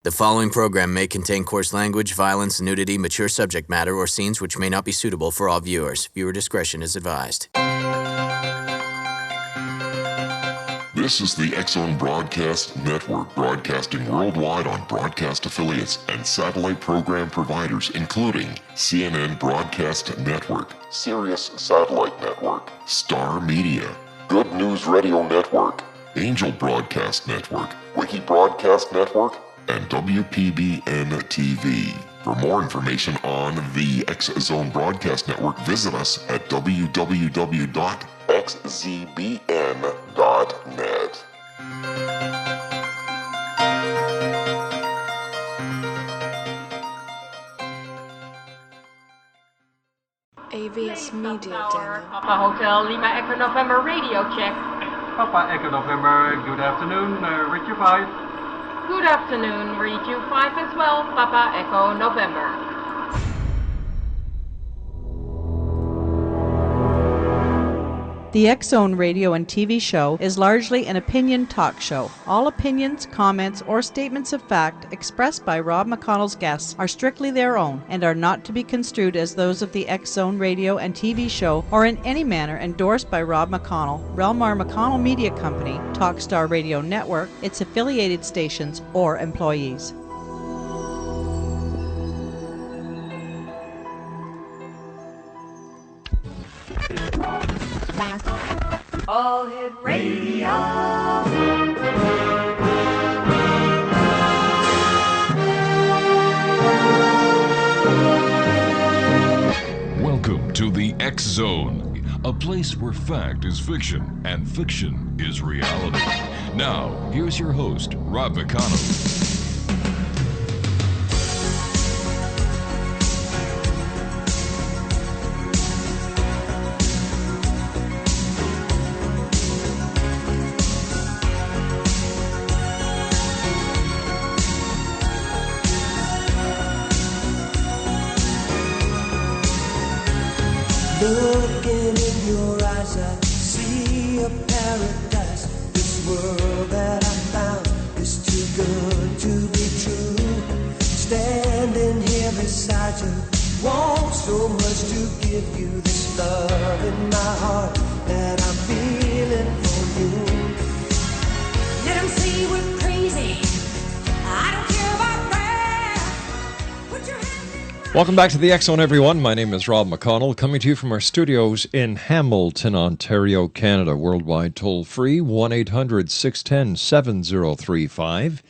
The following program may contain coarse language, violence, nudity, mature subject matter, or scenes which may not be suitable for all viewers. Viewer discretion is advised. This is the X-Zone Broadcast Network, broadcasting worldwide on broadcast affiliates and satellite program providers, including CNN Broadcast Network, Sirius Satellite Network, Star Media, Good News Radio Network, Angel Broadcast Network, Wiki Broadcast Network, and WPBN TV. For more information on the X-Zone Broadcast Network, visit us at www.xzbn.net. AVS Media Demo. Papa Hotel Lima Echo November radio check. Papa Echo November, good afternoon, Richard 5. Good afternoon, read you 5 as well, Papa Echo November. The X-Zone radio and TV show is largely an opinion talk show. All opinions, comments, or statements of fact expressed by Rob McConnell's guests are strictly their own and are not to be construed as those of the X-Zone radio and TV show or in any manner endorsed by Rob McConnell, Relmar McConnell Media Company, Talkstar Radio Network, its affiliated stations, or employees. All Hit Radio. Welcome to the X-Zone, a place where fact is fiction and fiction is reality. Now, here's your host, Rob McConnell. Looking in your eyes, I see a paradise. This world that I found is too good to be true. Standing here beside you, want so much to give you this love in my heart that I'm feeling for you. Let them say we're crazy. I don't care about that. Put your hands in my... Welcome back to the X-Zone, everyone. My name is Rob McConnell, coming to you from our studios in Hamilton, Ontario, Canada. Worldwide toll-free, 1-800-610-7035.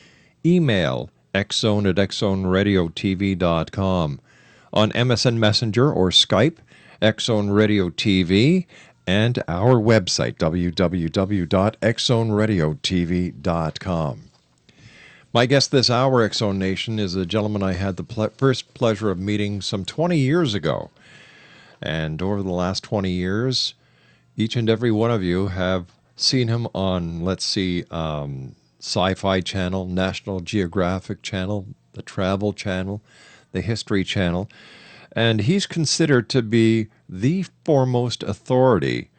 Email xzone@xzoneradiotv.com. On MSN Messenger or Skype, X-Zone Radio TV, and our website, www.xzoneradiotv.com. My guest this hour, X-Zone Nation, is a gentleman I had the first pleasure of meeting some 20 years ago. And over the last 20 years, each and every one of you have seen him on, Sci-Fi Channel, National Geographic Channel, the Travel Channel, the History Channel. And he's considered to be the foremost authority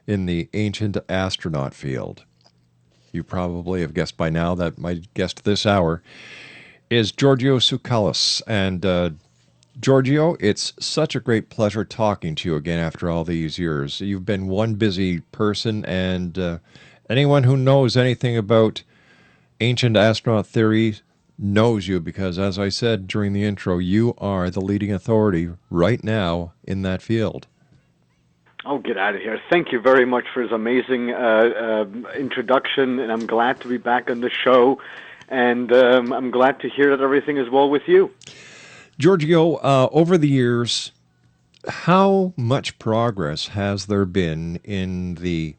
in the ancient astronaut field. You probably have guessed by now that my guest this hour is Giorgio Tsoukalos. And Giorgio, it's such a great pleasure talking to you again after all these years. You've been one busy person, and anyone who knows anything about Ancient Astronaut Theory knows you because, as I said during the intro, you are the leading authority right now in that field. Oh, get out of here. Thank you very much for his amazing introduction, and I'm glad to be back on the show, and I'm glad to hear that everything is well with you. Giorgio, over the years, how much progress has there been in the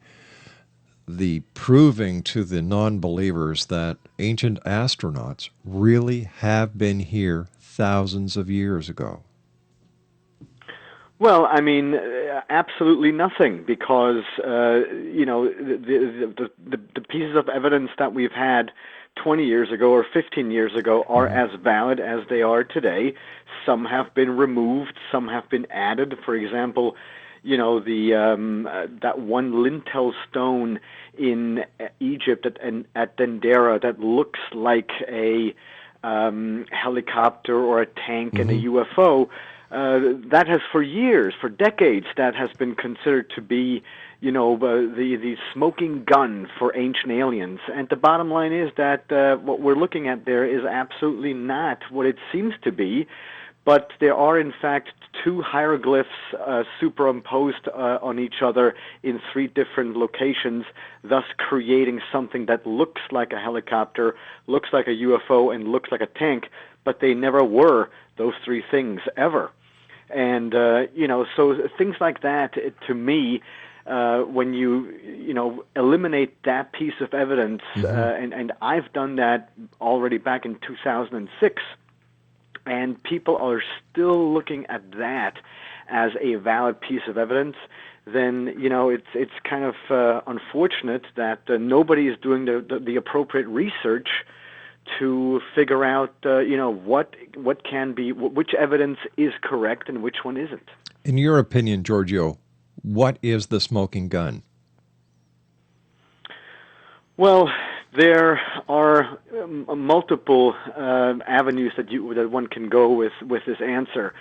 proving to the non-believers that ancient astronauts really have been here thousands of years ago? Well, I mean, absolutely nothing, because the pieces of evidence that we've had 20 years ago or 15 years ago are as valid as they are today. Some have been removed, some have been added. For example, that one lintel stone in Egypt at Dendera that looks like a helicopter or a tank and a UFO, that has for years, for decades, that has been considered to be, the smoking gun for ancient aliens. And the bottom line is that what we're looking at there is absolutely not what it seems to be, but there are in fact two hieroglyphs superimposed on each other in three different locations, thus creating something that looks like a helicopter, looks like a UFO, and looks like a tank, but they never were those three things ever. And, so things like that, to me, when you eliminate that piece of evidence, and I've done that already back in 2006, and people are still looking at that as a valid piece of evidence, then it's kind of unfortunate that nobody is doing the appropriate research to figure out what can be, which evidence is correct and which one isn't. In your opinion, Giorgio, what is the smoking gun? Well, there are multiple avenues that one can go with this answer.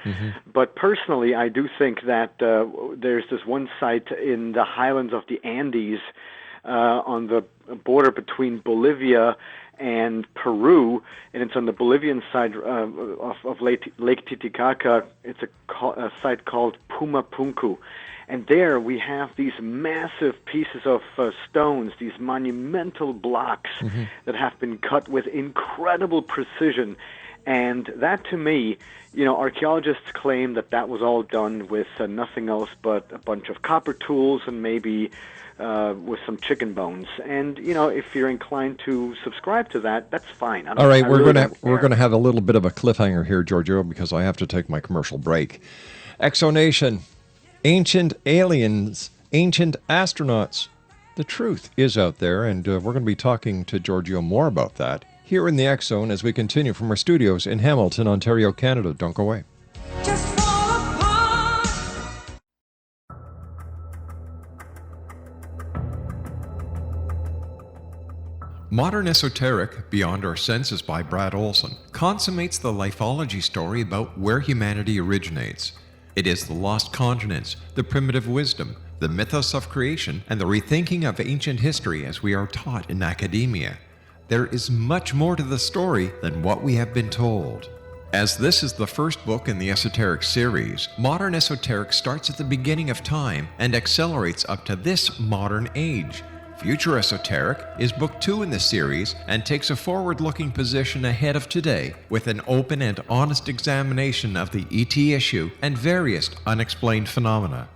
But personally, I do think that there's this one site in the highlands of the Andes on the border between Bolivia and Peru, and it's on the Bolivian side of Lake Titicaca. It's a site called Pumapunku. And there we have these massive pieces of stones, these monumental blocks that have been cut with incredible precision. And that, to me, archaeologists claim that was all done with nothing else but a bunch of copper tools and maybe with some chicken bones. And if you're inclined to subscribe to that, that's fine. All right, we're going to have a little bit of a cliffhanger here, Giorgio, because I have to take my commercial break. Exonation. Ancient aliens, ancient astronauts. The truth is out there, and we're going to be talking to Giorgio more about that here in the X Zone as we continue from our studios in Hamilton, Ontario, Canada. Don't go away. Just fall apart. Modern Esoteric, Beyond Our Senses by Brad Olson, consummates the lifeology story about where humanity originates. It is the lost continents, the primitive wisdom, the mythos of creation, and the rethinking of ancient history as we are taught in academia. There is much more to the story than what we have been told. As this is the first book in the Esoteric series, Modern Esoteric starts at the beginning of time and accelerates up to this modern age. Future Esoteric is book 2 in the series and takes a forward-looking position ahead of today with an open and honest examination of the ET issue and various unexplained phenomena.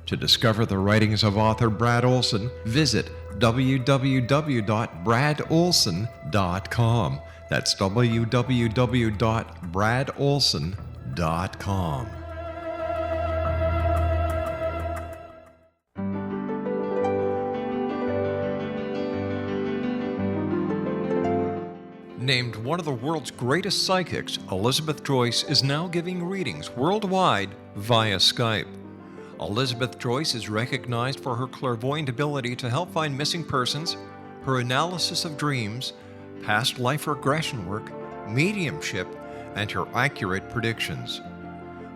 To discover the writings of author Brad Olson, visit www.bradolson.com. That's www.bradolson.com. Named one of the world's greatest psychics, Elizabeth Joyce is now giving readings worldwide via Skype. Elizabeth Joyce is recognized for her clairvoyant ability to help find missing persons, her analysis of dreams, past life regression work, mediumship, and her accurate predictions.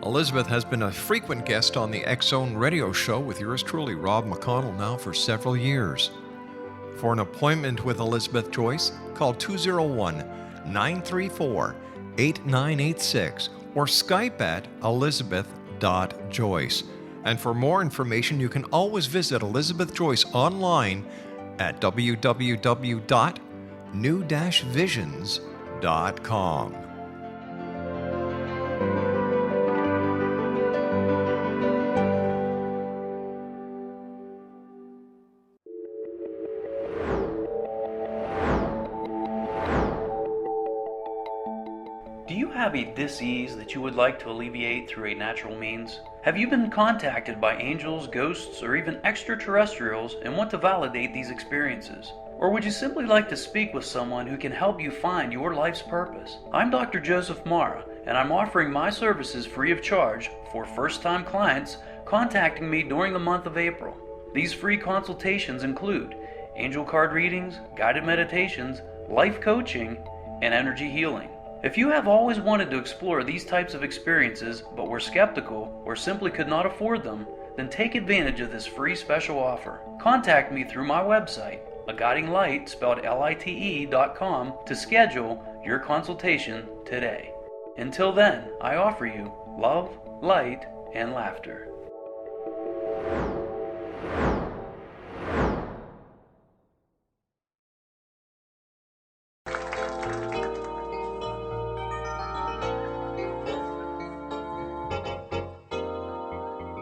Elizabeth has been a frequent guest on the X Zone radio show with yours truly, Rob McConnell, now for several years. For an appointment with Elizabeth Joyce, call 201-934-8986 or Skype at elizabeth.joyce. And for more information, you can always visit Elizabeth Joyce online at www.new-visions.com. Do you have a dis-ease that you would like to alleviate through a natural means? Have you been contacted by angels, ghosts, or even extraterrestrials and want to validate these experiences? Or would you simply like to speak with someone who can help you find your life's purpose? I'm Dr. Joseph Mara, and I'm offering my services free of charge for first-time clients contacting me during the month of April. These free consultations include angel card readings, guided meditations, life coaching, and energy healing. If you have always wanted to explore these types of experiences but were skeptical or simply could not afford them, then take advantage of this free special offer. Contact me through my website, aguidinglight, spelled lite.com, to schedule your consultation today. Until then, I offer you love, light, and laughter.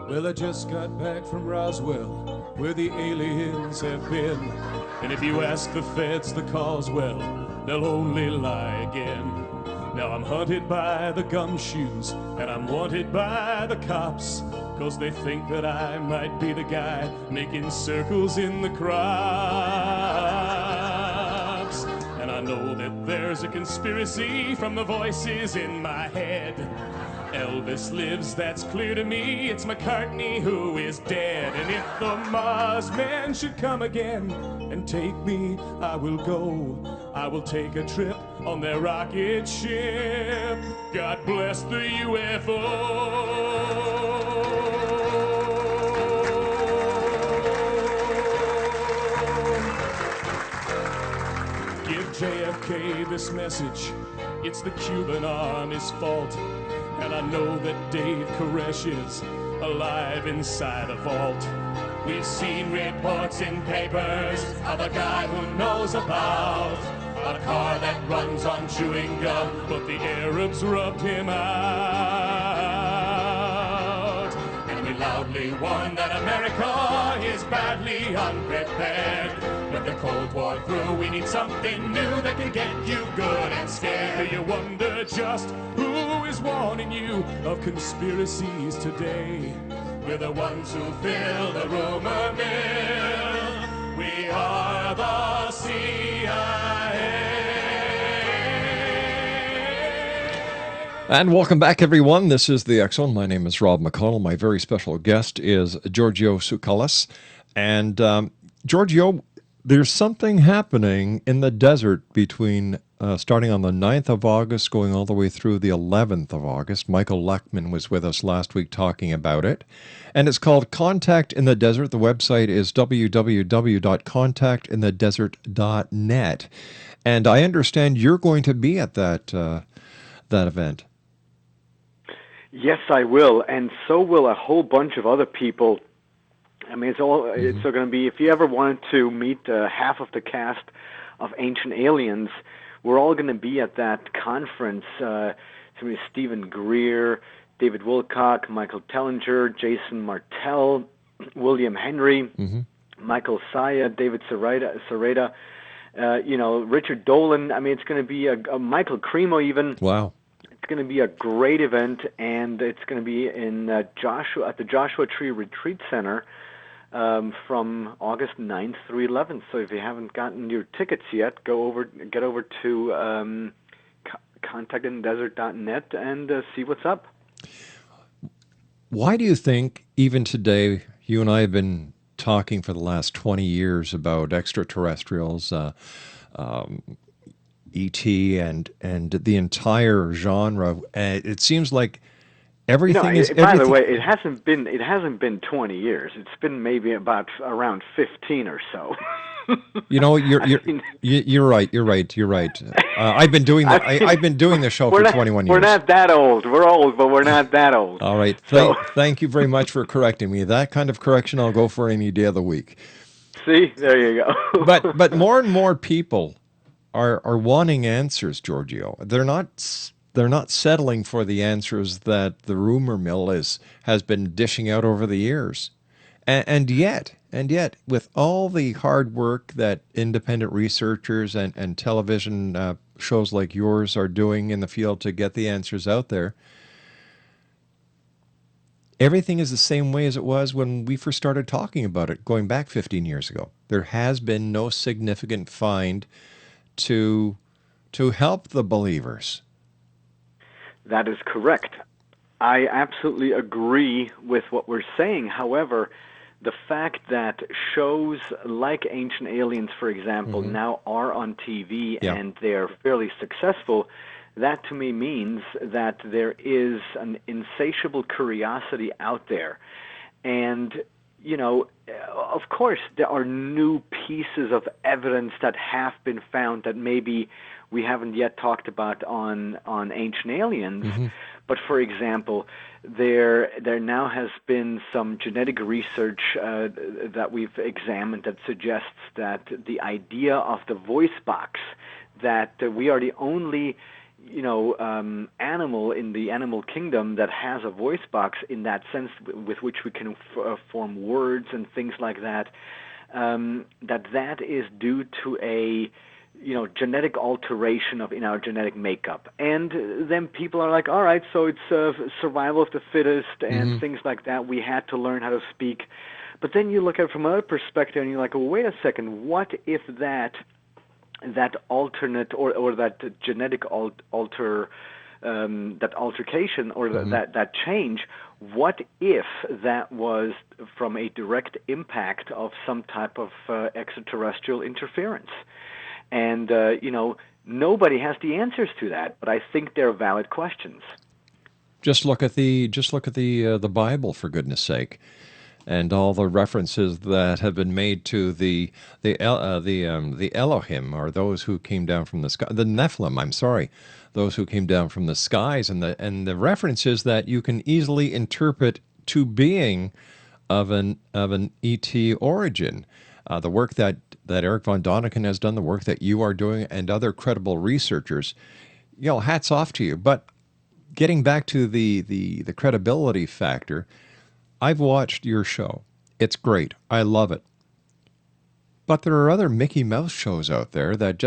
Well, I just got back from Roswell, where the aliens have been. And if you ask the feds the cause, well, they'll only lie again. Now I'm hunted by the gumshoes, and I'm wanted by the cops, 'cause they think that I might be the guy making circles in the crops. And I know that there's a conspiracy from the voices in my head. Elvis lives, that's clear to me. It's McCartney who is dead. And if the Mars men should come again and take me, I will go. I will take a trip on their rocket ship. God bless the UFO. Give JFK this message. It's the Cuban Army's fault. And I know that Dave Koresh is alive inside a vault. We've seen reports in papers of a guy who knows about a car that runs on chewing gum, but the Arabs rubbed him out. And we loudly warn that America is badly unprepared. With the Cold War through, we need something new that can get you good and scared. Do you wonder just who is warning you of conspiracies today? We're the ones who fill the rumor mill. We are the CIA. And welcome back, everyone. This is the X-Zone. My name is Rob McConnell. My very special guest is Giorgio Tsoukalos. And Giorgio, there's something happening in the desert between starting on the 9th of August, going all the way through the 11th of August. Michael Luckman was with us last week talking about it. And it's called Contact in the Desert. The website is www.contactinthedesert.net. And I understand you're going to be at that event. Yes, I will, and so will a whole bunch of other people. I mean, it's going to be, if you ever wanted to meet half of the cast of Ancient Aliens, we're all going to be at that conference. It's going to be Stephen Greer, David Wilcock, Michael Tellinger, Jason Martell, William Henry, Michael Saya, David Serrata, Richard Dolan. I mean, it's going to be a Michael Cremo even. Wow. It's going to be a great event, and it's going to be in at the Joshua Tree Retreat Center from August 9th through 11th. So if you haven't gotten your tickets yet, get over to contactinthedesert.net and see what's up. Why do you think, even today, you and I have been talking for the last 20 years about extraterrestrials, E.T. and the entire genre? It seems like everything is. By the way, it hasn't been 20 years. It's been maybe around 15 or so. You're right. I've been doing I've been doing the show for 21 years. We're not that old. We're old, but we're not that old. All right. Thank you very much for correcting me. That kind of correction I'll go for any day of the week. See, there you go. but more and more people are wanting answers, Giorgio. They're not settling for the answers that the rumor mill has been dishing out over the years. And yet, with all the hard work that independent researchers and television shows like yours are doing in the field to get the answers out there, everything is the same way as it was when we first started talking about it, going back 15 years ago. There has been no significant find to help the believers. That is correct. I absolutely agree with what we're saying. However, the fact that shows like Ancient Aliens, for example, now are on TV and they're fairly successful, that to me means that there is an insatiable curiosity out there. And, of course, there are new pieces of evidence that have been found that maybe we haven't yet talked about on Ancient Aliens. But, for example, there now has been some genetic research that we've examined that suggests that the idea of the voice box, that we are the only animal in the animal kingdom that has a voice box in that sense, with which we can form words and things like that, that is due to a genetic alteration in our genetic makeup. And then people are like, all right, so it's survival of the fittest and things like that. We had to learn how to speak. But then you look at it from another perspective and you're like, well, wait a second, what if that alternate or that genetic altercation or that change, what if that was from a direct impact of some type of extraterrestrial interference? And nobody has the answers to that, but I think they're valid questions. Just look at the Bible, for goodness sake, and all the references that have been made to the Elohim, or those who came down from the sky, the Nephilim. I'm sorry, those who came down from the skies, and the references that you can easily interpret to being of an ET origin. The work that Eric von Däniken has done, the work that you are doing, and other credible researchers, hats off to you. But getting back to the credibility factor, I've watched your show. It's great. I love it. But there are other Mickey Mouse shows out there that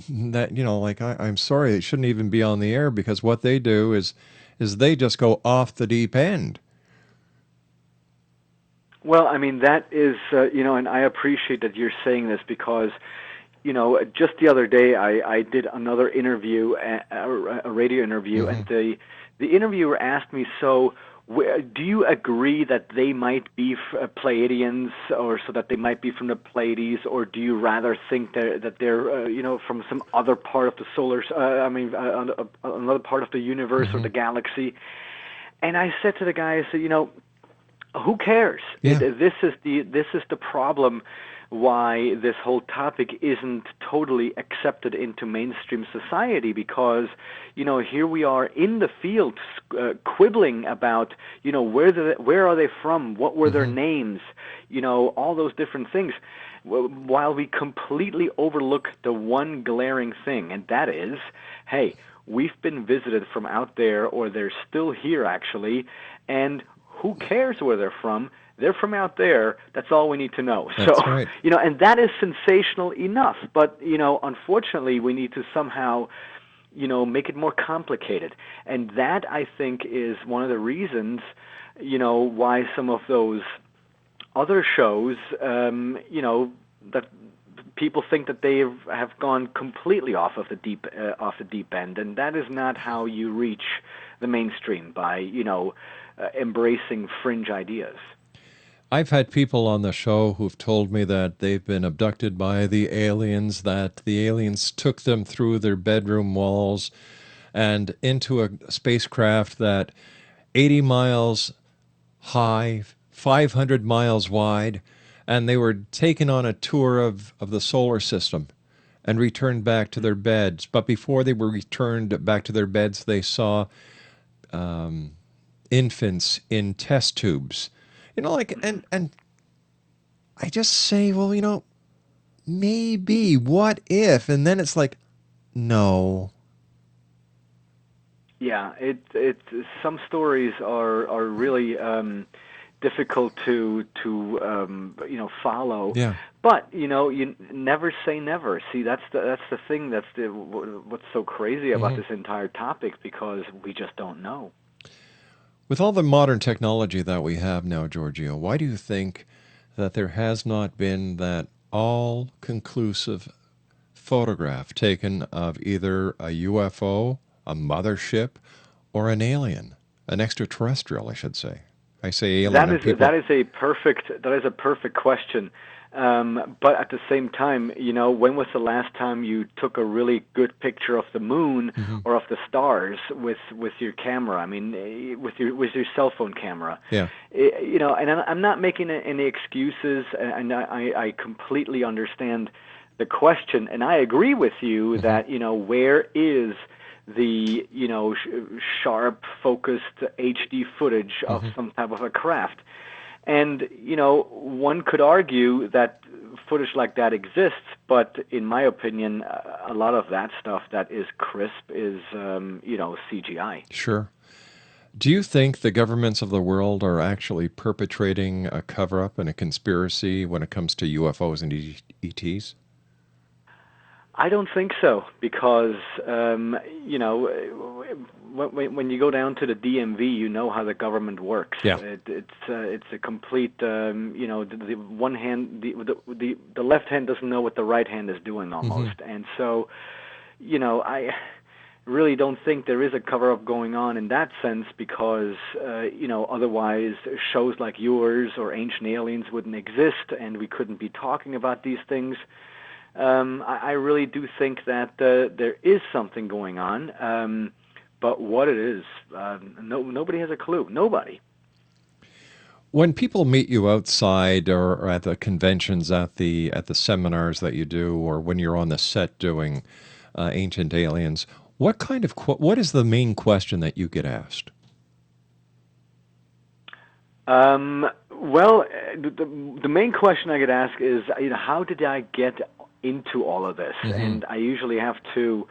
I'm sorry, it shouldn't even be on the air, because what they do is they just go off the deep end. Well, I mean, that is, and I appreciate that you're saying this, because, just the other day I did another interview, a radio interview, and the interviewer asked me, so do you agree that they might be Pleiadians, or so that they might be from the Pleiades, or do you rather think that they're from some other part of the another part of the universe or the galaxy? And I said to the guy, I said, who cares? Yeah. This is the problem why this whole topic isn't totally accepted into mainstream society, because here we are in the field quibbling about where are they from, what were their names, all those different things, while we completely overlook the one glaring thing, and that is, hey, we've been visited from out there, or they're still here actually, and who cares where they're from? They're from out there. That's all we need to know. That's right. And that is sensational enough. But, unfortunately, we need to somehow, make it more complicated. And that, I think, is one of the reasons, why some of those other shows, that people think that they have gone completely off the deep end. And that is not how you reach the mainstream, by, embracing fringe ideas. I've had people on the show who've told me that they've been abducted by the aliens, that the aliens took them through their bedroom walls and into a spacecraft that 80 miles high, 500 miles wide, and they were taken on a tour of the solar system and returned back to their beds. But before they were returned back to their beds, they saw infants in test tubes, and I just say, well, maybe, what if? And then it's like, no. Yeah, some stories are really difficult to follow. Yeah. But you never say never. See, that's the thing. That's what's so crazy about this entire topic, because we just don't know. With all the modern technology that we have now, Giorgio, why do you think that there has not been that all-conclusive photograph taken of either a UFO, a mothership, or an alien, an extraterrestrial, I should say? I say alien. That is a perfect question. But at the same time, when was the last time you took a really good picture of the moon or of the stars with your camera? I mean, with your cell phone camera. Yeah. And I'm not making any excuses, and I completely understand the question, and I agree with you that where is the sharp, focused HD footage of some type of a craft? And, one could argue that footage like that exists, but in my opinion, a lot of that stuff that is crisp is, CGI. Sure. Do you think the governments of the world are actually perpetrating a cover-up and a conspiracy when it comes to UFOs and ETs? I don't think so, because when you go down to the DMV, you know how the government works. Yeah. It's a complete the one hand the left hand doesn't know what the right hand is doing almost, and so I really don't think there is a cover-up going on in that sense, because otherwise shows like yours or Ancient Aliens wouldn't exist, and we couldn't be talking about these things. I really do think that there is something going on, but what it is, nobody has a clue. Nobody. When people meet you outside or at the conventions, at the seminars that you do, or when you're on the set doing Ancient Aliens, what is the main question that you get asked? Well, the main question I get asked is, how did I get into all of this? And I usually have to,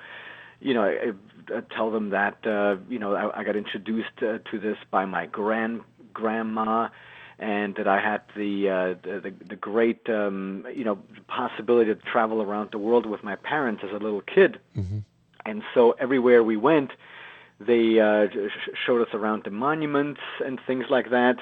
tell them that, I got introduced to this by my grandma, and that I had the great, possibility to travel around the world with my parents as a little kid. And so everywhere we went, they showed us around the monuments and things like that.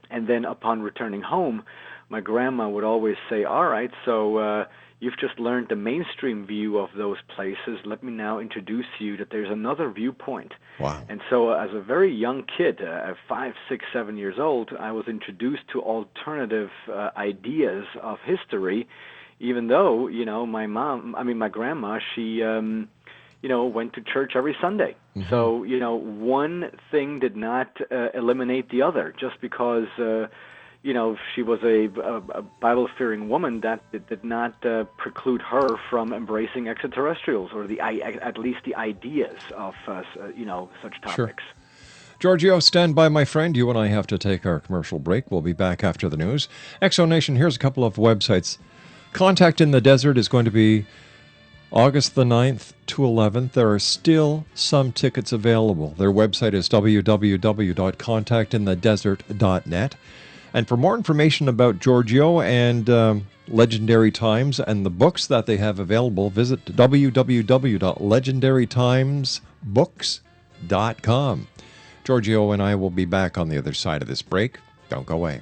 And then upon returning home, my grandma would always say, all right, so you've just learned the mainstream view of those places. Let me now introduce you that there's another viewpoint. Wow. And so as a very young kid, at 5, 6, 7 years old, I was introduced to alternative ideas of history, even though, my grandma, she went to church every Sunday. So, one thing did not eliminate the other. Just because, she was a Bible-fearing woman, that did not preclude her from embracing extraterrestrials, or at least the ideas of, such topics. Sure. Giorgio, stand by, my friend. You and I have to take our commercial break. We'll be back after the news. Exonation, here's a couple of websites. Contact in the Desert is going to be August the 9th to 11th. There are still some tickets available. Their website is www.contactinthedesert.net. And for more information about Giorgio and Legendary Times and the books that they have available, visit www.legendarytimesbooks.com. Giorgio and I will be back on the other side of this break. Don't go away.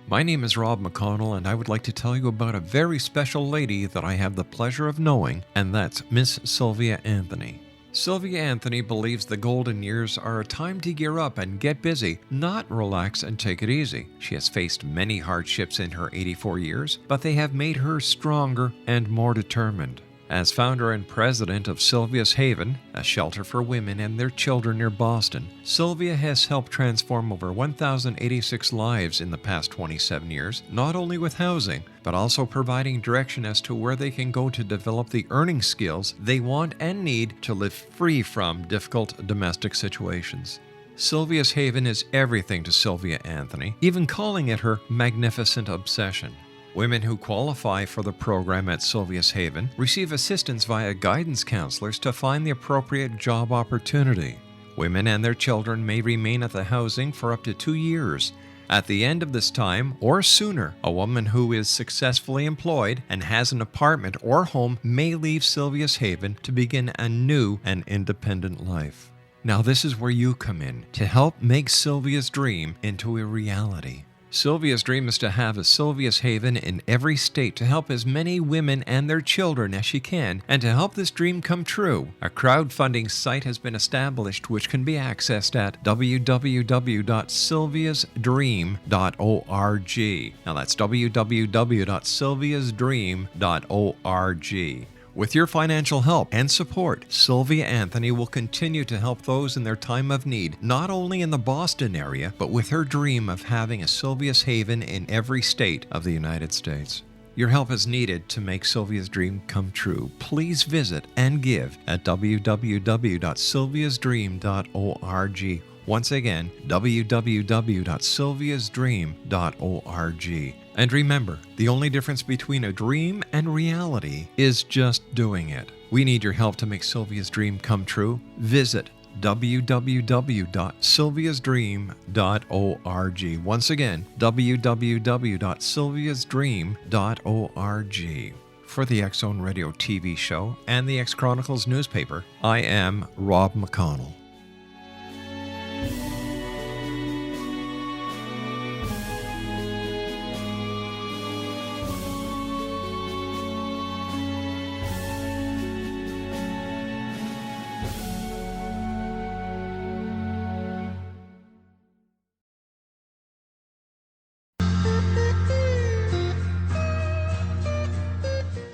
My name is Rob McConnell, and I would like to tell you about a very special lady that I have the pleasure of knowing, and that's Miss Sylvia Anthony. Sylvia Anthony believes the golden years are a time to gear up and get busy, not relax and take it easy. She has faced many hardships in her 84 years, but they have made her stronger and more determined. As founder and president of Sylvia's Haven, a shelter for women and their children near Boston, Sylvia has helped transform over 1,086 lives in the past 27 years, not only with housing, but also providing direction as to where they can go to develop the earning skills they want and need to live free from difficult domestic situations. Sylvia's Haven is everything to Sylvia Anthony, even calling it her magnificent obsession. Women who qualify for the program at Sylvia's Haven receive assistance via guidance counselors to find the appropriate job opportunity. Women and their children may remain at the housing for up to 2 years. At the end of this time, or sooner, a woman who is successfully employed and has an apartment or home may leave Sylvia's Haven to begin a new and independent life. Now this is where you come in to help make Sylvia's dream into a reality. Sylvia's dream is to have a Sylvia's Haven in every state to help as many women and their children as she can, and to help this dream come true. A crowdfunding site has been established which can be accessed at www.sylviasdream.org. Now that's www.sylviasdream.org. With your financial help and support, Sylvia Anthony will continue to help those in their time of need, not only in the Boston area, but with her dream of having a Sylvia's Haven in every state of the United States. Your help is needed to make Sylvia's dream come true. Please visit and give at www.sylviasdream.org. Once again, www.sylviasdream.org. And remember, the only difference between a dream and reality is just doing it. We need your help to make Sylvia's dream come true. Visit www.sylviasdream.org. Once again, www.sylviasdream.org. For the X Zone Radio TV show and the X Chronicles newspaper, I am Rob McConnell.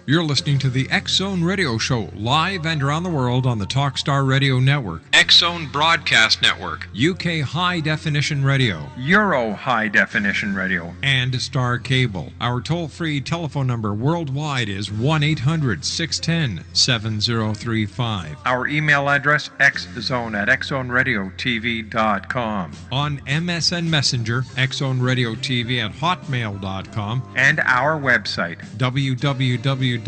You're listening to the X Zone Radio Show, live and around the world on the Talkstar Radio Network, X Zone Broadcast Network, UK High Definition Radio, Euro High Definition Radio, and Star Cable. Our toll-free telephone number worldwide is 1-800-610-7035. Our email address, xzone@xzoneradiotv.com. On MSN Messenger, xzoneradiotv@hotmail.com, and our website, www.xzoneradiotv.com.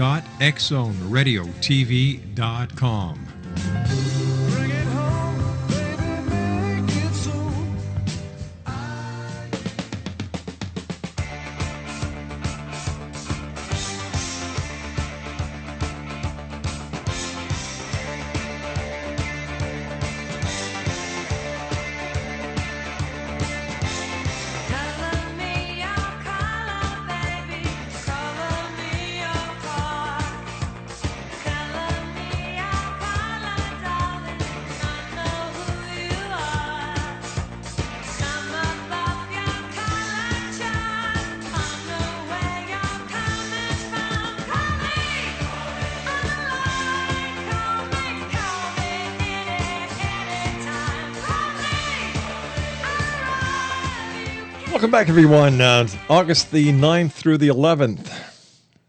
Welcome back, everyone. August the 9th through the 11th.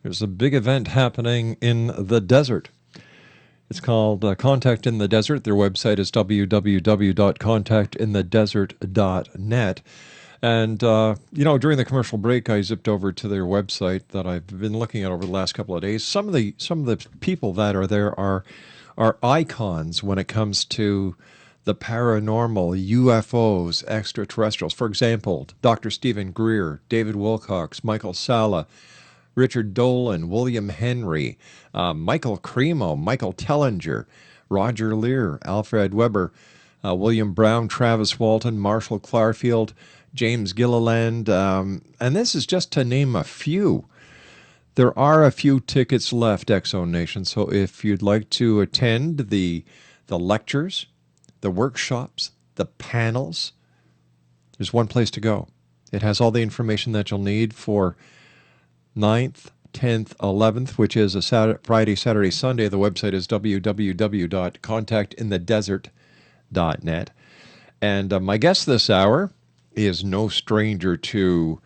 There's a big event happening in the desert. It's called Contact in the Desert. Their website is www.contactinthedesert.net. And, during the commercial break, I zipped over to their website that I've been looking at over the last couple of days. Some of the people that are there are icons when it comes to the paranormal, UFOs, extraterrestrials. For example, Dr. Stephen Greer, David Wilcox, Michael Sala, Richard Dolan, William Henry, Michael Cremo, Michael Tellinger, Roger Lear, Alfred Weber, William Brown, Travis Walton, Marshall Clarfield, James Gilliland, and this is just to name a few. There are a few tickets left, X-Zone Nation, so if you'd like to attend the lectures, the workshops, the panels, there's one place to go. It has all the information that you'll need for 9th, 10th, 11th, which is a Friday, Saturday, Sunday. The website is www.contactinthedesert.net. And my guest this hour is no stranger to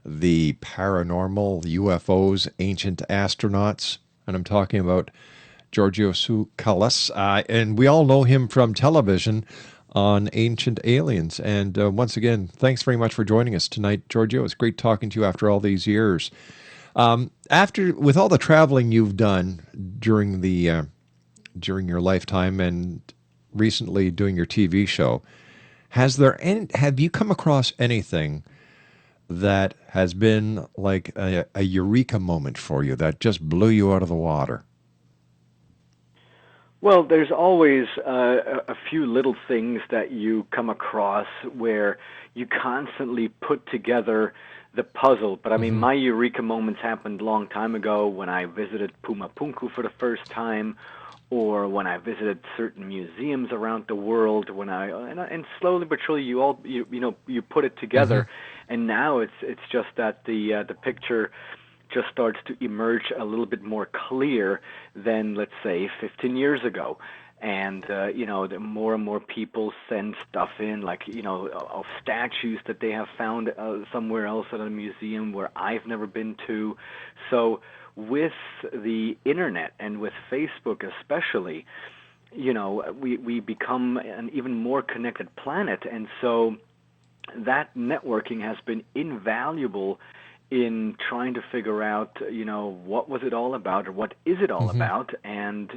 the paranormal, UFOs, ancient astronauts, and I'm talking about Giorgio Tsoukalos, and we all know him from television on Ancient Aliens. And once again, thanks very much for joining us tonight, Giorgio. It's great talking to you after all these years. With all the traveling you've done during your lifetime and recently doing your TV show, have you come across anything that has been like a eureka moment for you that just blew you out of the water? Well, there's always a few little things that you come across where you constantly put together the puzzle. But I mean, my eureka moments happened a long time ago when I visited Pumapunku for the first time, or when I visited certain museums around the world. And slowly but surely you put it together, and now it's just that the picture just starts to emerge a little bit more clear than, let's say, 15 years ago. And, the more and more people send stuff in, like, of statues that they have found somewhere else at a museum where I've never been to. So with the internet and with Facebook especially, we become an even more connected planet. And so that networking has been invaluable in trying to figure out, what was it all about, or what is it all about. And,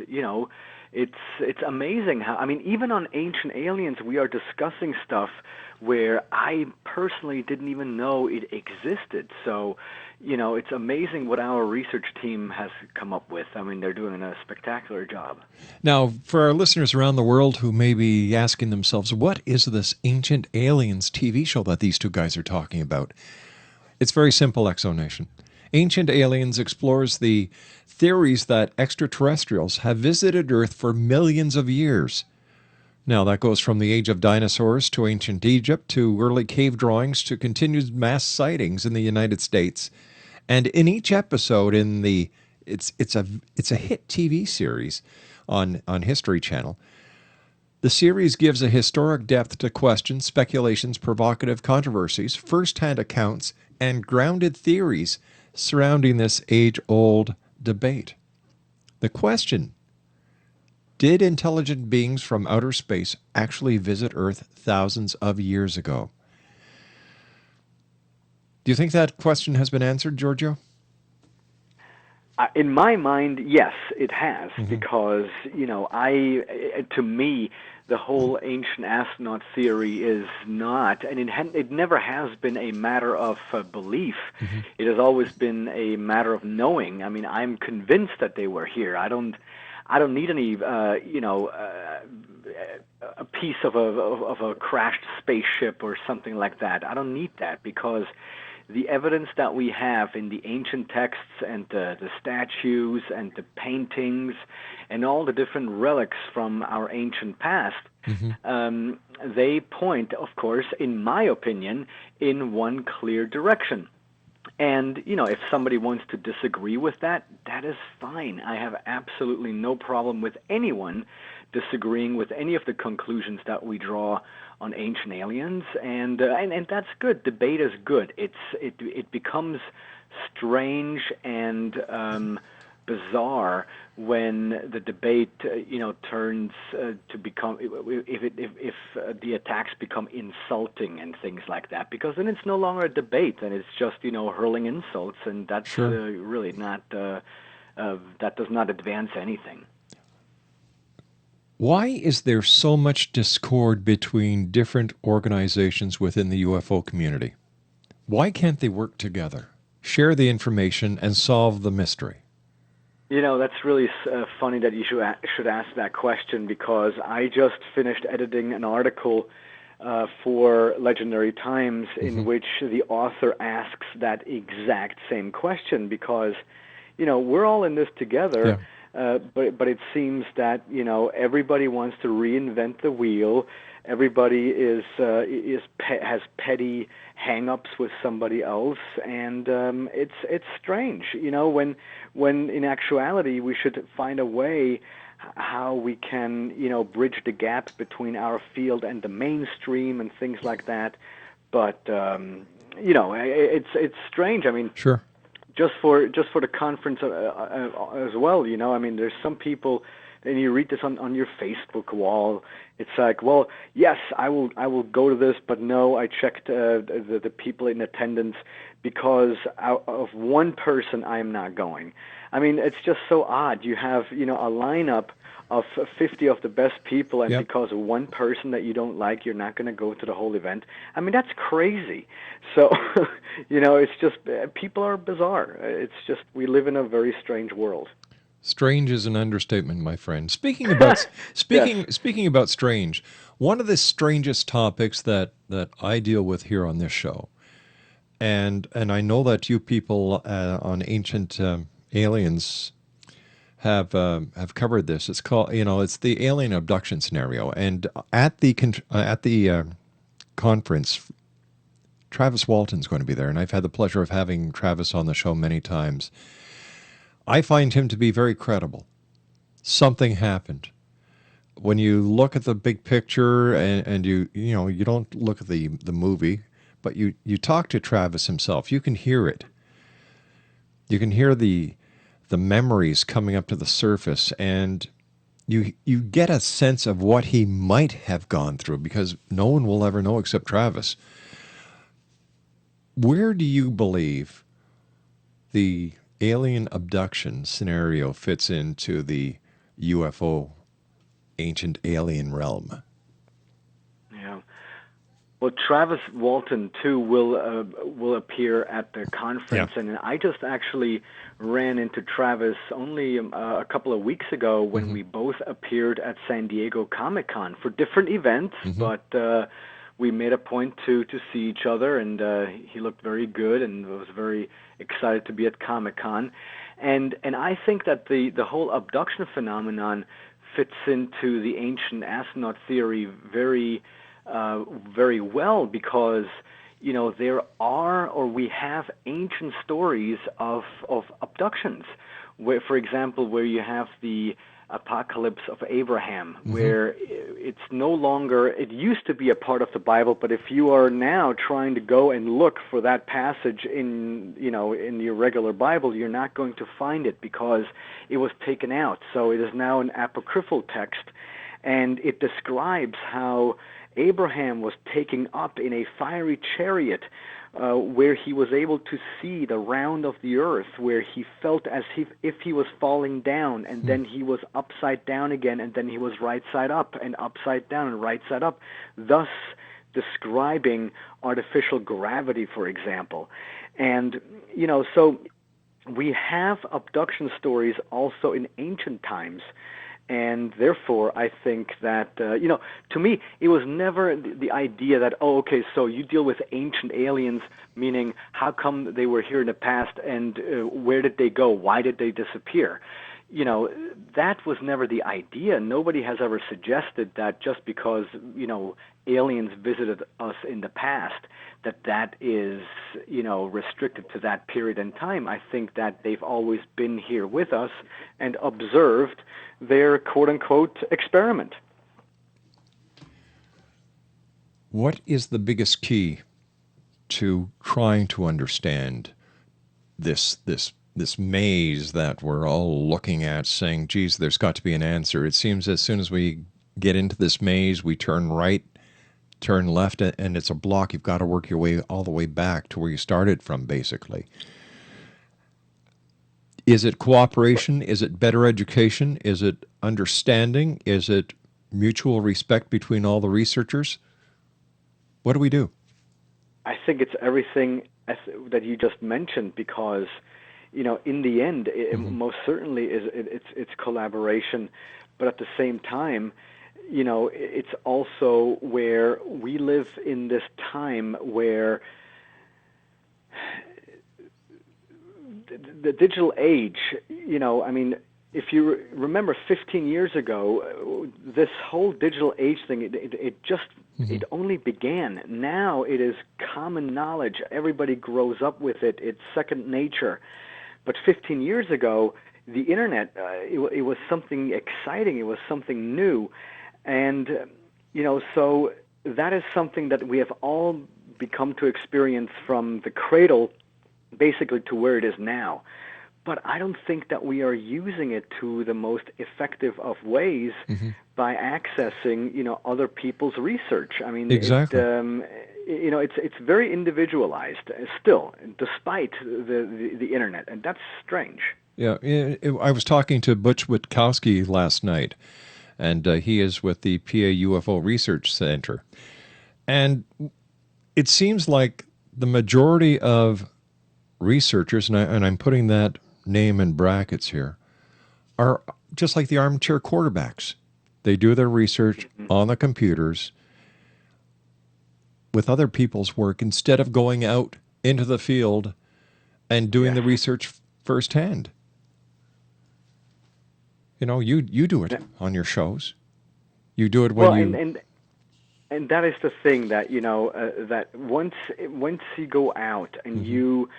it's amazing how, I mean, even on Ancient Aliens, we are discussing stuff where I personally didn't even know it existed. So, it's amazing what our research team has come up with. I mean, they're doing a spectacular job. Now, for our listeners around the world who may be asking themselves, what is this Ancient Aliens TV show that these two guys are talking about? It's very simple, Exonation. Ancient Aliens explores the theories that extraterrestrials have visited Earth for millions of years. Now, that goes from the age of dinosaurs to ancient Egypt to early cave drawings to continued mass sightings in the United States. And in each episode, it's a hit TV series on History Channel. The series gives a historic depth to questions, speculations, provocative controversies, first-hand accounts, and grounded theories surrounding this age-old debate. The question: did intelligent beings from outer space actually visit Earth thousands of years ago? Do you think that question has been answered, Giorgio? In my mind, yes, it has, because, to me, the whole Ancient Astronaut Theory is not, and it never has been a matter of belief. It has always been a matter of knowing. I mean, I'm convinced that they were here. I don't need any, a piece of a crashed spaceship or something like that. I don't need that, because the evidence that we have in the ancient texts and the statues and the paintings and all the different relics from our ancient past, they point, of course, in my opinion, in one clear direction. And, if somebody wants to disagree with that, that is fine. I have absolutely no problem with anyone disagreeing with any of the conclusions that we draw on Ancient Aliens, and that's good. Debate is good. It becomes strange and bizarre when the debate turns to become, if the attacks become insulting and things like that, because then it's no longer a debate and it's just hurling insults, and that's really not that does not advance anything. Why is there so much discord between different organizations within the UFO community? Why can't they work together, share the information, and solve the mystery? That's really funny that you should ask that question, because I just finished editing an article for Legendary Times in which the author asks that exact same question, because, we're all in this together. Yeah. But it seems that everybody wants to reinvent the wheel. Everybody has petty hang-ups with somebody else, and it's strange. When in actuality we should find a way how we can bridge the gap between our field and the mainstream and things like that. But it's strange. I mean, sure. Just for the conference as well, I mean, there's some people, and you read this on your Facebook wall. It's like, well, yes, I will go to this, but no, I checked the people in attendance, because out of one person I am not going. I mean, it's just so odd. You have a lineup of 50 of the best people, and because of one person that you don't like, you're not going to go to the whole event. I mean, that's crazy. So, it's just, people are bizarre. It's just, we live in a very strange world. Strange is an understatement, my friend. Speaking about speaking about strange, one of the strangest topics that I deal with here on this show, and I know that you people on Ancient Aliens have covered this. It's called, it's the alien abduction scenario, and at the conference, Travis Walton's going to be there, and I've had the pleasure of having Travis on the show many times. I find him to be very credible. Something happened. When you look at the big picture and you don't look at the movie, but you talk to Travis himself, you can hear it. You can hear the memories coming up to the surface, and you get a sense of what he might have gone through, because no one will ever know except Travis. Where do you believe the alien abduction scenario fits into the UFO ancient alien realm? Yeah. Well, Travis Walton too will appear at the conference, and I just actually ran into Travis only a couple of weeks ago when we both appeared at San Diego Comic-Con for different events, but we made a point to see each other, and he looked very good and was very excited to be at Comic-Con. And I think that the whole abduction phenomenon fits into the Ancient Astronaut Theory very well, because there are, or we have, ancient stories of abductions, where, for example, where you have the apocalypse of Abraham, where it's no longer, it used to be a part of the Bible, but if you are now trying to go and look for that passage in your regular Bible, you're not going to find it because it was taken out. So it is now an apocryphal text, and it describes how Abraham was taken up in a fiery chariot, where he was able to see the round of the earth, where he felt as if he was falling down, and then he was upside down again, and then he was right side up, and upside down, and right side up, thus describing artificial gravity, for example. And, so we have abduction stories also in ancient times. And therefore, I think that, to me, it was never the idea that, so you deal with ancient aliens, meaning how come they were here in the past, and where did they go? Why did they disappear? That was never the idea. Nobody has ever suggested that just because, aliens visited us in the past, that is, restricted to that period in time. I think that they've always been here with us and observed their quote-unquote experiment. What is the biggest key to trying to understand this maze that we're all looking at, saying, geez, there's got to be an answer? It seems as soon as we get into this maze, we turn right, turn left, and it's a block. You've got to work your way all the way back to where you started from, basically. Is it cooperation? Is it better education? Is it understanding? Is it mutual respect between all the researchers? What do we do? I think it's everything that you just mentioned, because, in the end, it most certainly is. It's collaboration, but at the same time, it's also where we live in this time where the digital age, if you remember 15 years ago, this whole digital age thing, it only began. Now it is common knowledge. Everybody grows up with it. It's second nature. But 15 years ago, the internet, it was something exciting. It was something new. And, so that is something that we have all become to experience from the cradle basically to where it is now. But I don't think that we are using it to the most effective of ways by accessing, other people's research. I mean, exactly. It's very individualized still, despite the internet, and that's strange. Yeah, I was talking to Butch Witkowski last night, and he is with the PA UFO Research Center. And it seems like the majority of researchers, and I'm putting that name in brackets here, are just like the armchair quarterbacks. They do their research on the computers with other people's work instead of going out into the field and doing the research firsthand. You know, you do it on your shows. You do it when and that is the thing that, you know, that once you go out and you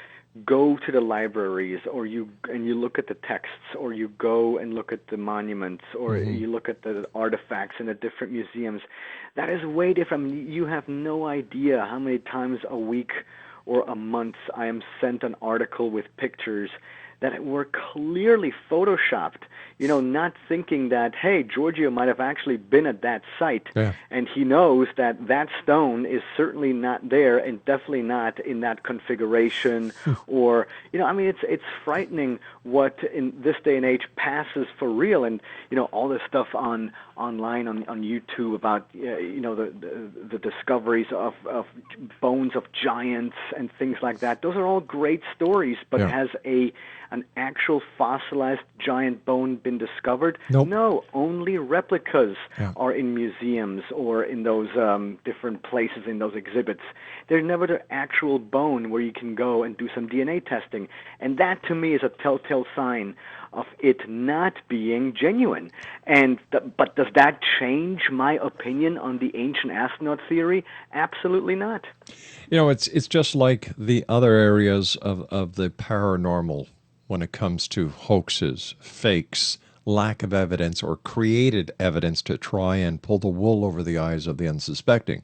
go to the libraries, or you look at the texts, or you go and look at the monuments, or you look at the artifacts in the different museums, that is way different. I mean, you have no idea how many times a week or a month I am sent an article with pictures that were clearly photoshopped, you know, not thinking that, hey, Giorgio might have actually been at that site, and he knows that that stone is certainly not there and definitely not in that configuration, or, you know, I mean, it's frightening what in this day and age passes for real, and, you know, all this stuff online on YouTube about, you know, the discoveries of bones of giants and things like that. Those are all great stories, but has an actual fossilized giant bone been discovered? Nope. No, only replicas are in museums or in those different places in those exhibits. There's never the actual bone where you can go and do some DNA testing. And that, to me, is a telltale sign of it not being genuine. And but does that change my opinion on the ancient astronaut theory? Absolutely not. You know, it's just like the other areas of the paranormal when it comes to hoaxes, fakes, lack of evidence, or created evidence to try and pull the wool over the eyes of the unsuspecting.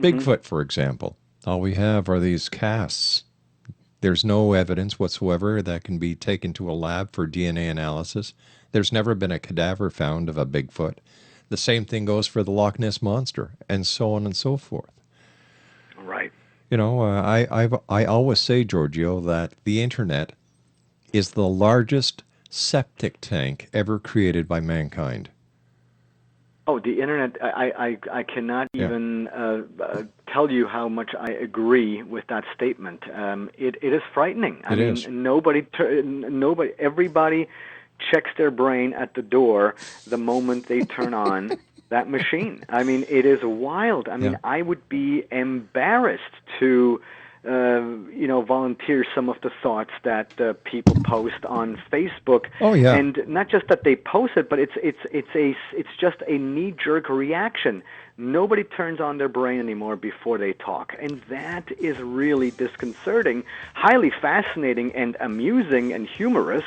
Bigfoot, for example. All we have are these casts. There's no evidence whatsoever that can be taken to a lab for DNA analysis. There's never been a cadaver found of a Bigfoot. The same thing goes for the Loch Ness Monster, and so on and so forth. Right. You know, I always say, Giorgio, that the internet is the largest septic tank ever created by mankind. Oh, the internet, I cannot even tell you how much I agree with that statement. It is frightening. I mean, everybody checks their brain at the door the moment they turn on that machine. I mean, it is wild. I mean, I would be embarrassed to volunteer some of the thoughts that people post on Facebook. Oh yeah, and not just that they post it, but it's just a knee-jerk reaction. Nobody turns on their brain anymore before they talk, and that is really disconcerting. Highly fascinating and amusing and humorous,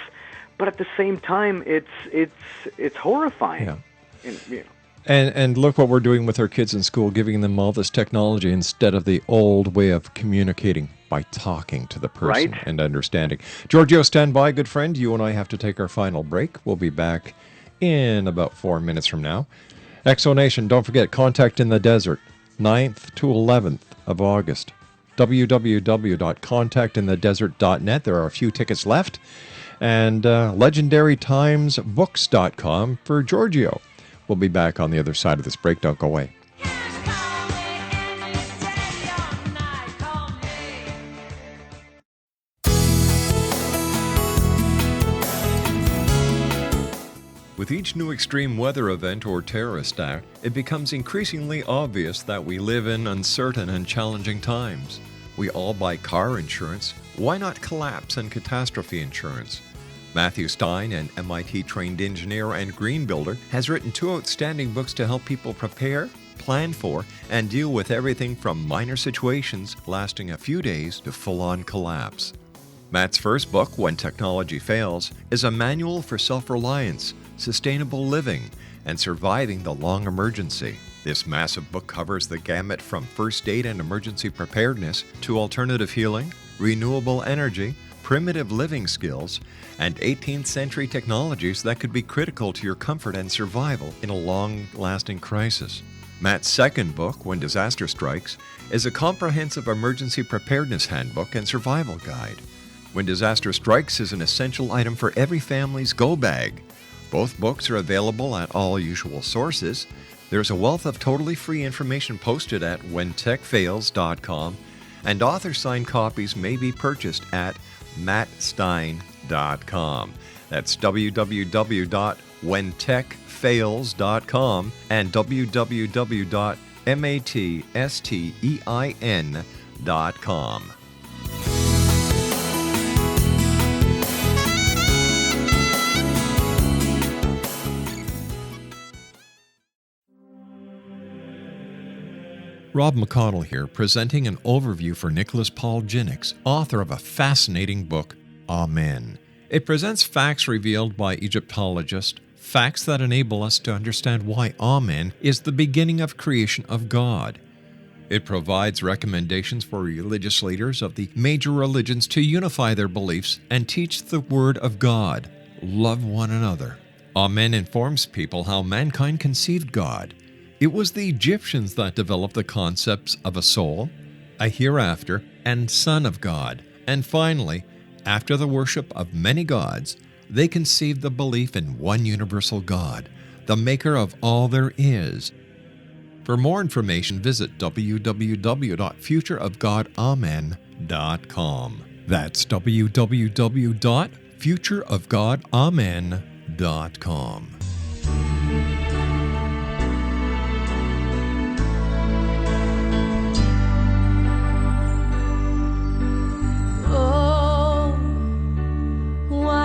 but at the same time, it's horrifying. Yeah. And, you know. And look what we're doing with our kids in school, giving them all this technology instead of the old way of communicating by talking to the person and understanding. Giorgio, stand by, good friend. You and I have to take our final break. We'll be back in about 4 minutes from now. Exonation, don't forget, Contact in the Desert, 9th to 11th of August. www.contactinthedesert.net. There are a few tickets left. And legendarytimesbooks.com for Giorgio. We'll be back on the other side of this break. Don't go away. With each new extreme weather event or terrorist act, it becomes increasingly obvious that we live in uncertain and challenging times. We all buy car insurance. Why not collapse and catastrophe insurance? Matthew Stein, an MIT-trained engineer and green builder, has written 2 outstanding books to help people prepare, plan for, and deal with everything from minor situations lasting a few days to full-on collapse. Matt's first book, When Technology Fails, is a manual for self-reliance, sustainable living, and surviving the long emergency. This massive book covers the gamut from first aid and emergency preparedness to alternative healing, renewable energy, primitive living skills, and 18th century technologies that could be critical to your comfort and survival in a long-lasting crisis. Matt's second book, When Disaster Strikes, is a comprehensive emergency preparedness handbook and survival guide. When Disaster Strikes is an essential item for every family's go bag. Both books are available at all usual sources. There's a wealth of totally free information posted at whentechfails.com, and author-signed copies may be purchased at mattstein.com. That's www.whentechfails.com and www.matstein.com. Rob McConnell here, presenting an overview for Nicholas Paul Jennings, author of a fascinating book, Amen. It presents facts revealed by Egyptologists, facts that enable us to understand why Amen is the beginning of creation of God. It provides recommendations for religious leaders of the major religions to unify their beliefs and teach the Word of God. Love one another. Amen informs people how mankind conceived God. It was the Egyptians that developed the concepts of a soul, a hereafter, and Son of God. And finally, after the worship of many gods, they conceived the belief in one universal God, the maker of all there is. For more information, visit www.futureofgodamen.com. That's www.futureofgodamen.com.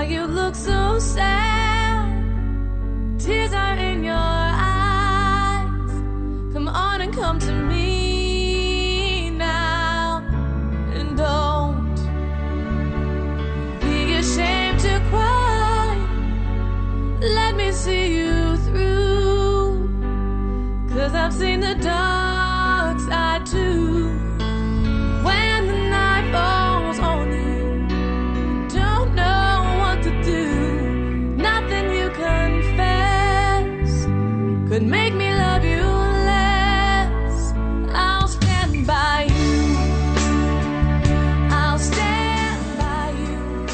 You look so sad, tears are in your eyes. Come on and come to me now, and don't be ashamed to cry. Let me see you through, 'cause I've seen the dark side too. When the night falls on you, could make me love you less. I'll stand by you. I'll stand by you.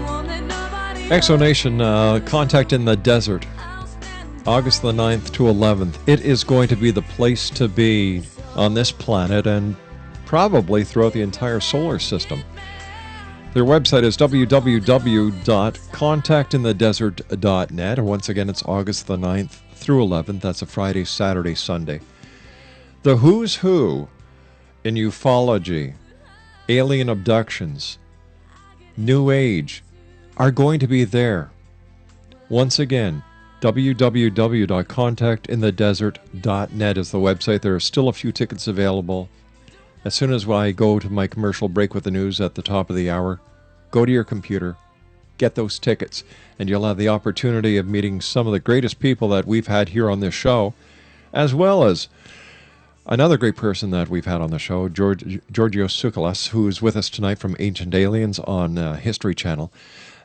Won't let nobody Exonation, Contact in the Desert, August the 9th to 11th. It is going to be the place to be on this planet and probably throughout the entire solar system. Their website is www.contactinthedesert.net. And once again, it's August the 9th through 11th. That's a Friday, Saturday, Sunday. The who's who in ufology, alien abductions, New Age are going to be there. Once again, www.contactinthedesert.net is the website. There are still a few tickets available. As soon as I go to my commercial break with the news at the top of the hour, go to your computer, get those tickets, and you'll have the opportunity of meeting some of the greatest people that we've had here on this show, as well as another great person that we've had on the show, Giorgio Tsoukalos, who is with us tonight from Ancient Aliens on History Channel.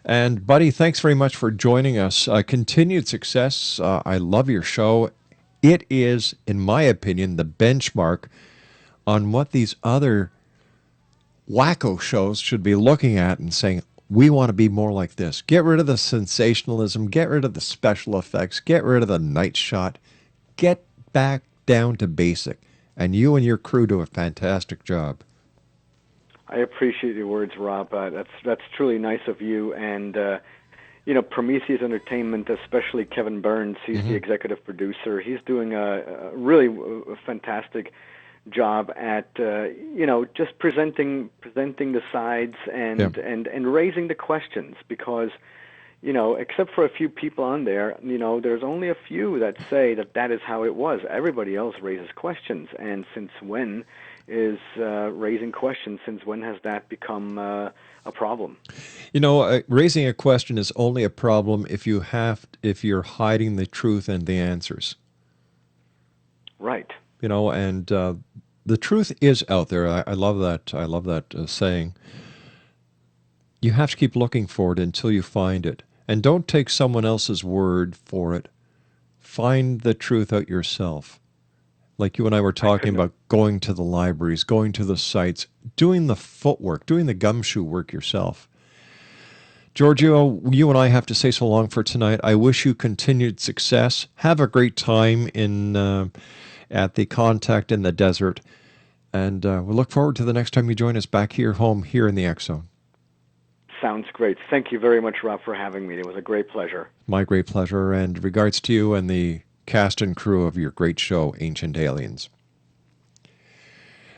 And, buddy, thanks very much for joining us. Continued success. I love your show. It is, in my opinion, the benchmark on what these other wacko shows should be looking at and saying, we want to be more like this. Get rid of the sensationalism, get rid of the special effects, get rid of the night shot, get back down to basic. And you and your crew do a fantastic job. I appreciate your words, Rob. That's truly nice of you. And, Prometheus Entertainment, especially Kevin Burns, he's the executive producer. He's doing a really fantastic job at just presenting the sides and raising the questions, because except for a few people on there, there's only a few that say that is how it was. Everybody else raises questions, and since when is raising questions? Since when has that become a problem? Raising a question is only a problem if you're hiding the truth and the answers. Right. And the truth is out there. I love that. I love that saying. You have to keep looking for it until you find it. And don't take someone else's word for it. Find the truth out yourself. Like you and I were talking about going to the libraries, going to the sites, doing the footwork, doing the gumshoe work yourself. Giorgio, you and I have to say so long for tonight. I wish you continued success. Have a great time at the Contact in the Desert. And we look forward to the next time you join us back here home here in the X Zone. Sounds great. Thank you very much, Rob, for having me. It was a great pleasure. My great pleasure, and regards to you and the cast and crew of your great show, Ancient Aliens.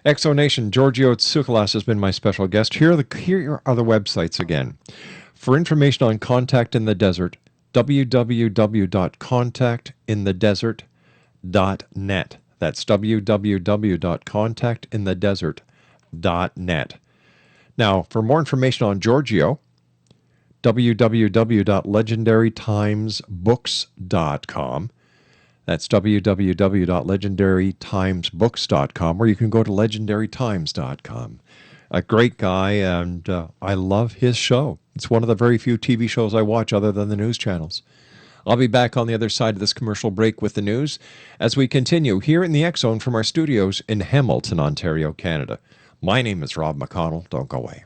Exonation, Giorgio Tsoukalos has been my special guest. Here are the websites again. For information on Contact in the Desert, www.contactinthedesert.net. That's www.contactinthedesert.net. Now, for more information on Giorgio, www.legendarytimesbooks.com. That's www.legendarytimesbooks.com, or you can go to legendarytimes.com. A great guy, and I love his show. It's one of the very few TV shows I watch other than the news channels. I'll be back on the other side of this commercial break with the news as we continue here in the X-Zone from our studios in Hamilton, Ontario, Canada. My name is Rob McConnell. Don't go away.